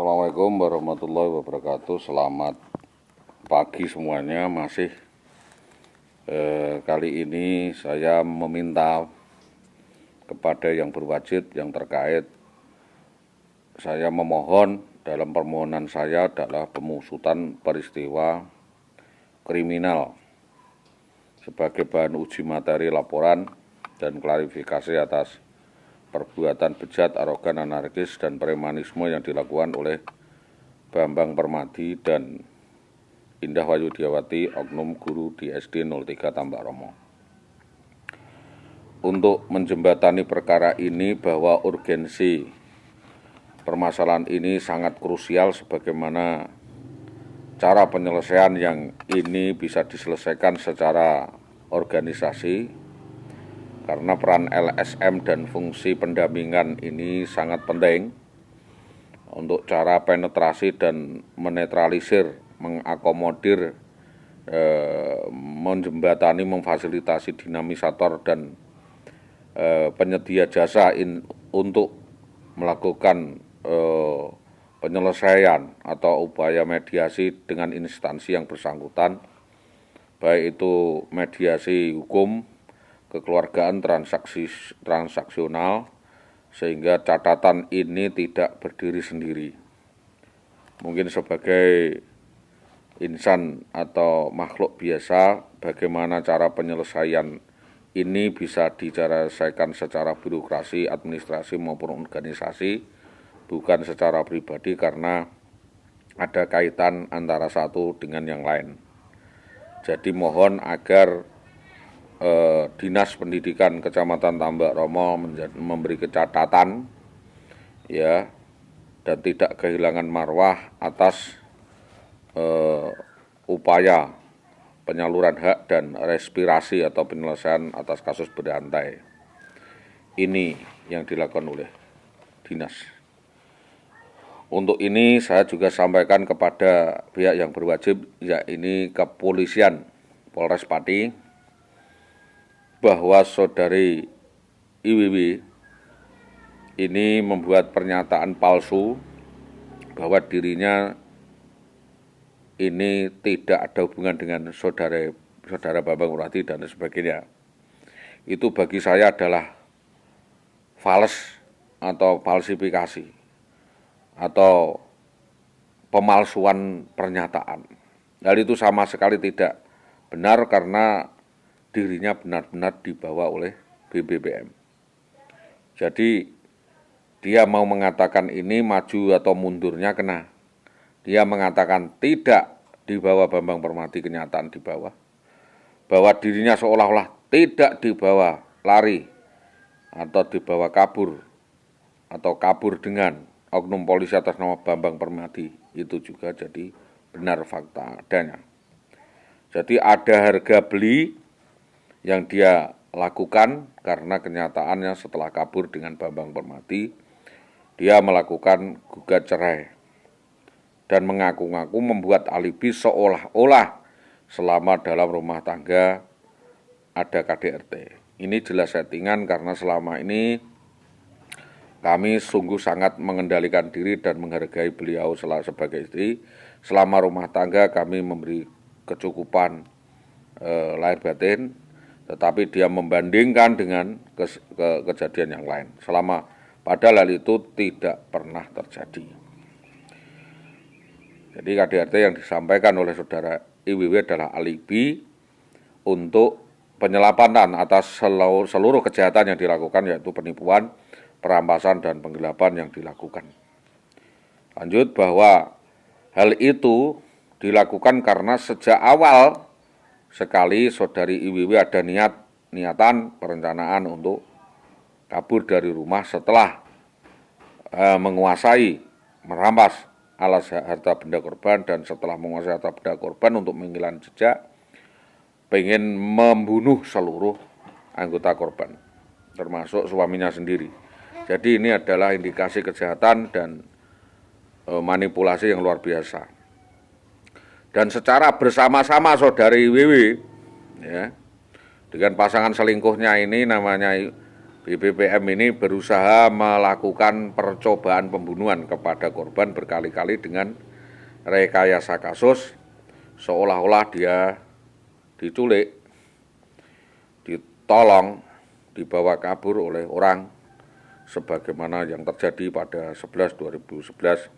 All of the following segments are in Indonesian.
Assalamualaikum warahmatullahi wabarakatuh. Selamat pagi semuanya. Kali ini saya meminta kepada yang berwajib, yang terkait. Saya memohon, dalam permohonan saya adalah pengusutan peristiwa kriminal sebagai bahan uji materi laporan dan klarifikasi atas perbuatan bejat, arogan, anarkis, dan premanisme yang dilakukan oleh Bambang Permadi dan Indah Wayudiawati, oknum guru di SD 03 Tambak Romo. Untuk menjembatani perkara ini bahwa urgensi permasalahan ini sangat krusial, sebagaimana cara penyelesaian yang ini bisa diselesaikan secara organisasi, karena peran LSM dan fungsi pendampingan ini sangat penting untuk cara penetrasi dan menetralisir, mengakomodir, menjembatani, memfasilitasi dinamisator dan penyedia jasa untuk melakukan penyelesaian atau upaya mediasi dengan instansi yang bersangkutan, baik itu mediasi hukum, kekeluargaan, transaksional, sehingga catatan ini tidak berdiri sendiri. Mungkin sebagai insan atau makhluk biasa, bagaimana cara penyelesaian ini bisa diselesaikan secara birokrasi, administrasi maupun organisasi, bukan secara pribadi, karena ada kaitan antara satu dengan yang lain. Jadi mohon agar Dinas Pendidikan Kecamatan Tambak Romo memberi catatan, ya, dan tidak kehilangan marwah atas upaya penyaluran hak dan respirasi atau penyelesaian atas kasus berantai ini yang dilakukan oleh dinas. Untuk ini saya juga sampaikan kepada pihak yang berwajib, yakni Kepolisian Polres Pati, bahwa saudari IWW ini membuat pernyataan palsu bahwa dirinya ini tidak ada hubungan dengan saudara Bambang Permadi dan sebagainya. Itu bagi saya adalah fals atau falsifikasi atau pemalsuan pernyataan. Hal itu sama sekali tidak benar, karena dirinya benar-benar dibawa oleh BBPM. Jadi dia mau mengatakan ini maju atau mundurnya kena. Dia mengatakan tidak dibawa Bambang Permadi, kenyataan dibawa. Bahwa dirinya seolah-olah tidak dibawa lari atau dibawa kabur atau kabur dengan oknum polisi atas nama Bambang Permadi, itu juga jadi benar fakta adanya. Jadi ada harga beli yang dia lakukan, karena kenyataannya setelah kabur dengan Bambang Permadi, dia melakukan gugat cerai dan mengaku-ngaku membuat alibi seolah-olah selama dalam rumah tangga ada KDRT. Ini jelas settingan, karena selama ini kami sungguh sangat mengendalikan diri dan menghargai beliau sebagai istri. Selama rumah tangga kami memberi kecukupan lahir batin, tetapi dia membandingkan dengan kejadian yang lain. Padahal hal itu tidak pernah terjadi. Jadi KDRT yang disampaikan oleh saudara IWW adalah alibi untuk penyelapatan atas seluruh kejahatan yang dilakukan, yaitu penipuan, perampasan, dan penggelapan yang dilakukan. Lanjut bahwa hal itu dilakukan karena sejak awal sekali saudari IWW ada niatan perencanaan untuk kabur dari rumah setelah menguasai, merampas alas harta benda korban, dan setelah menguasai harta benda korban untuk menghilangkan jejak, pengen membunuh seluruh anggota korban, termasuk suaminya sendiri. Jadi ini adalah indikasi kejahatan dan manipulasi yang luar biasa. Dan secara bersama-sama saudari WW, ya, dengan pasangan selingkuhnya ini namanya BPPM ini berusaha melakukan percobaan pembunuhan kepada korban berkali-kali dengan rekayasa kasus seolah-olah dia diculik, ditolong, dibawa kabur oleh orang sebagaimana yang terjadi pada 2011.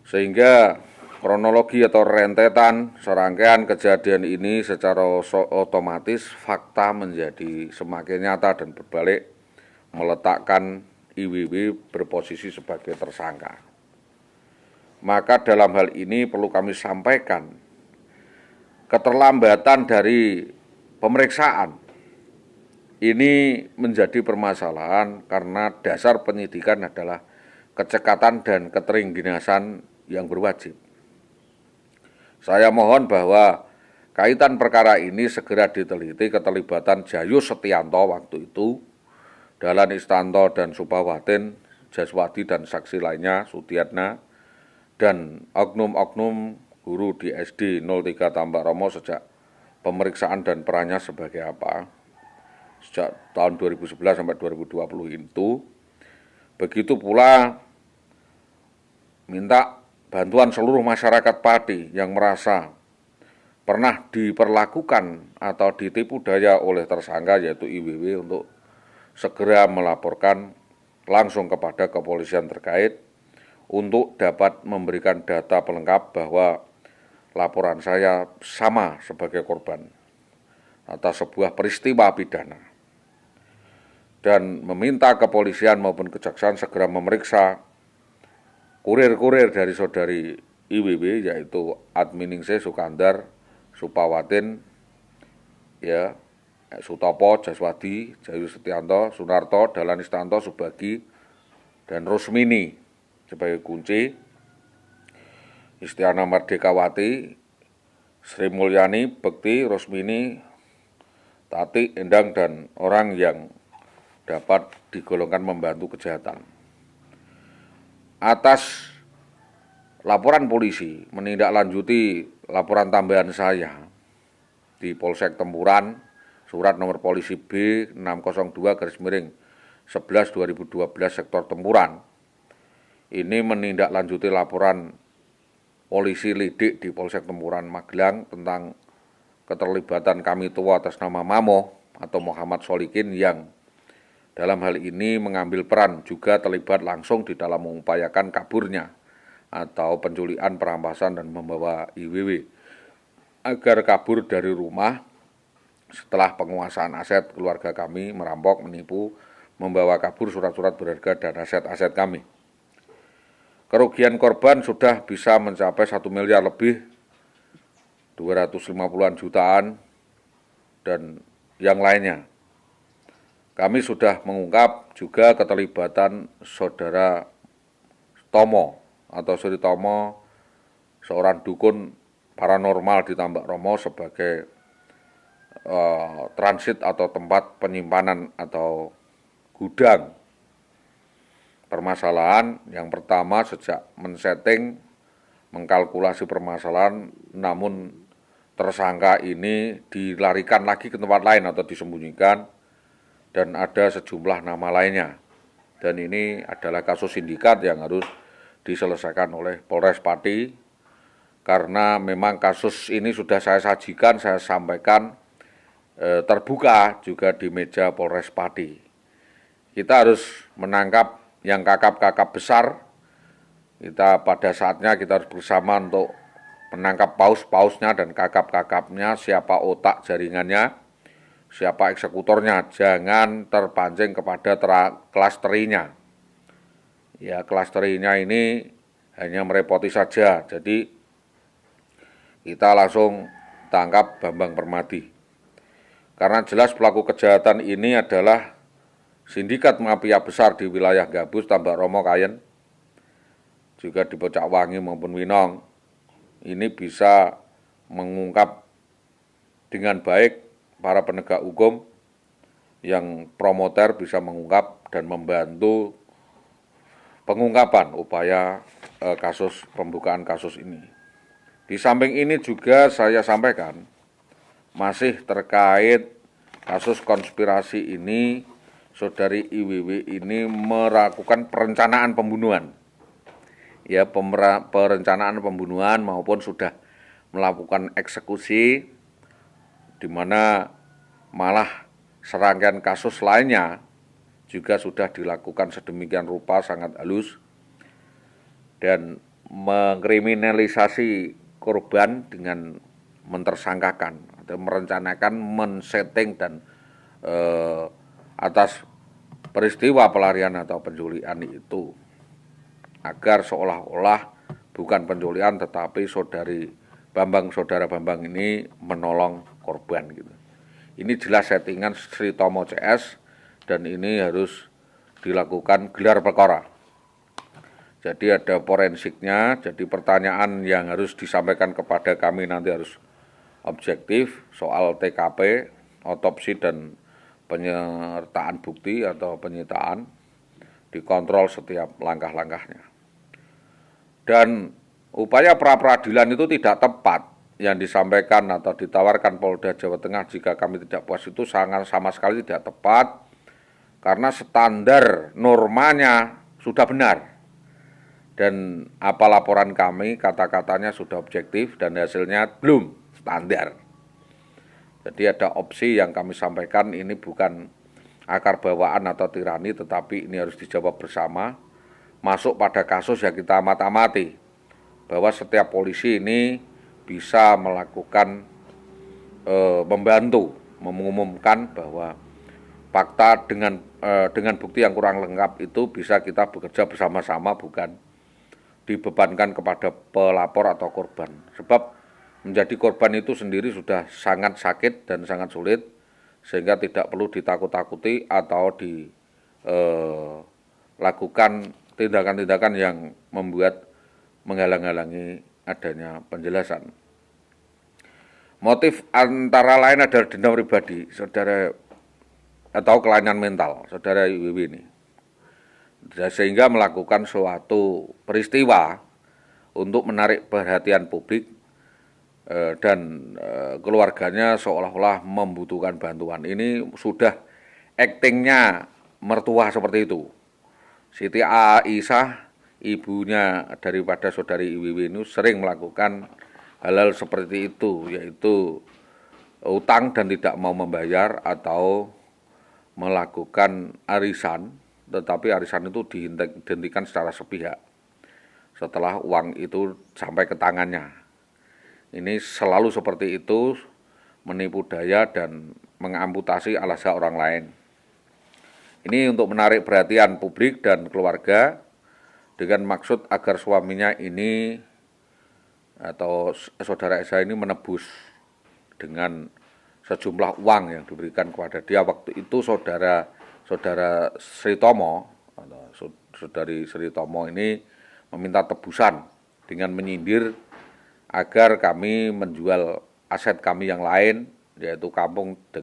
Sehingga kronologi atau rentetan serangkaian kejadian ini secara otomatis fakta menjadi semakin nyata dan berbalik meletakkan IWW berposisi sebagai tersangka. Maka dalam hal ini perlu kami sampaikan keterlambatan dari pemeriksaan ini menjadi permasalahan karena dasar penyidikan adalah kecekatan dan keterengginan yang berwajib. Saya mohon bahwa kaitan perkara ini segera diteliti keterlibatan Jayus Setianto waktu itu, Dahlan Istanto dan Supawatin, Jaswadi dan saksi lainnya, Sutiatna, dan oknum-oknum guru di SD 03 Tambak Romo sejak pemeriksaan dan perannya sebagai apa, sejak tahun 2011 sampai 2020 itu. Begitu pula minta bantuan seluruh masyarakat Pati yang merasa pernah diperlakukan atau ditipu daya oleh tersangka yaitu IWW untuk segera melaporkan langsung kepada kepolisian terkait untuk dapat memberikan data pelengkap bahwa laporan saya sama sebagai korban atas sebuah peristiwa pidana, dan meminta kepolisian maupun kejaksaan segera memeriksa kurir-kurir dari saudari IWW yaitu Adminingsih, Sukandar, Supawatin, ya, Sutopo, Jaswadi, Jayus Setianto, Sunarto, Dahlan Istanto, Subagi, dan Rusmini sebagai kunci, Istiana Merdekawati, Sri Mulyani, Bekti, Rusmini, Tati, Endang, dan orang yang dapat digolongkan membantu kejahatan. Atas laporan polisi menindaklanjuti laporan tambahan saya di Polsek Tempuran, surat nomor polisi B 602/11/2012 Sektor Tempuran. Ini menindaklanjuti laporan polisi lidik di Polsek Tempuran Magelang tentang keterlibatan kami tua atas nama Mamo atau Muhammad Solikin yang dalam hal ini mengambil peran juga terlibat langsung di dalam mengupayakan kaburnya atau penculikan, perampasan, dan membawa IWW agar kabur dari rumah setelah penguasaan aset keluarga kami, merampok, menipu, membawa kabur surat-surat berharga dan aset-aset kami. Kerugian korban sudah bisa mencapai 1 miliar lebih, 250-an jutaan, dan yang lainnya. Kami sudah mengungkap juga keterlibatan saudara Tomo atau Sri Tomo, seorang dukun paranormal di Tambak Romo sebagai transit atau tempat penyimpanan atau gudang. Permasalahan yang pertama sejak men-setting, mengkalkulasi permasalahan, namun tersangka ini dilarikan lagi ke tempat lain atau disembunyikan, dan ada sejumlah nama lainnya. Dan ini adalah kasus sindikat yang harus diselesaikan oleh Polres Pati, karena memang kasus ini sudah saya sajikan, saya sampaikan terbuka juga di meja Polres Pati. Kita harus menangkap yang kakap-kakap besar. Kita pada saatnya kita harus bersama untuk menangkap paus-pausnya dan kakap-kakapnya, siapa otak jaringannya, siapa eksekutornya. Jangan terpancing kepada klasterinya. Ya, klasterinya ini hanya merepoti saja. Jadi kita langsung tangkap Bambang Permadi. Karena jelas pelaku kejahatan ini adalah sindikat mafia besar di wilayah Gabus, Tambak Romo, Kayen, juga di Pocak Wangi maupun Winong. Ini bisa mengungkap dengan baik. Para penegak hukum yang promoter bisa mengungkap dan membantu pengungkapan upaya kasus pembukaan kasus ini. Di samping ini juga saya sampaikan masih terkait kasus konspirasi ini saudari IWW ini melakukan perencanaan pembunuhan. Ya, perencanaan pembunuhan maupun sudah melakukan eksekusi, di mana malah serangkaian kasus lainnya juga sudah dilakukan sedemikian rupa sangat halus dan mengkriminalisasi korban dengan mentersangkakan atau merencanakan, men-setting dan atas peristiwa pelarian atau penculikan itu, agar seolah-olah bukan penculikan tetapi saudara Bambang ini menolong korban gitu. Ini jelas settingan Sri Tomo CS dan ini harus dilakukan gelar perkara. Jadi ada forensiknya, jadi pertanyaan yang harus disampaikan kepada kami nanti harus objektif soal TKP, otopsi dan penyertaan bukti atau penyitaan, dikontrol setiap langkah-langkahnya. Dan upaya pra-peradilan itu tidak tepat yang disampaikan atau ditawarkan Polda Jawa Tengah jika kami tidak puas itu sama sekali tidak tepat, karena standar normanya sudah benar. Dan apa laporan kami, kata-katanya sudah objektif dan hasilnya belum standar. Jadi ada opsi yang kami sampaikan, ini bukan akar bawaan atau tirani, tetapi ini harus dijawab bersama. Masuk pada kasus yang kita amati, bahwa setiap polisi ini bisa melakukan membantu, mengumumkan bahwa fakta dengan bukti yang kurang lengkap itu bisa kita bekerja bersama-sama, bukan dibebankan kepada pelapor atau korban. Sebab menjadi korban itu sendiri sudah sangat sakit dan sangat sulit, sehingga tidak perlu ditakut-takuti atau dilakukan tindakan-tindakan yang membuat menghalang-halangi adanya penjelasan. Motif antara lain adalah dendam pribadi, saudara, atau kelainan mental, saudara IWW ini. Sehingga melakukan suatu peristiwa untuk menarik perhatian publik dan keluarganya seolah-olah membutuhkan bantuan. Ini sudah aktingnya mertua seperti itu. Siti Aisyah, ibunya daripada saudari IWW ini, sering melakukan hal-hal seperti itu, yaitu utang dan tidak mau membayar atau melakukan arisan, tetapi arisan itu dihentikan secara sepihak setelah uang itu sampai ke tangannya. Ini selalu seperti itu, menipu daya dan mengamputasi al-haq orang lain. Ini untuk menarik perhatian publik dan keluarga dengan maksud agar suaminya ini atau saudara Esa ini menebus dengan sejumlah uang yang diberikan kepada dia. Waktu itu saudara Sri Tomo atau saudari Sri Tomo ini meminta tebusan dengan menyindir agar kami menjual aset kami yang lain, yaitu kampung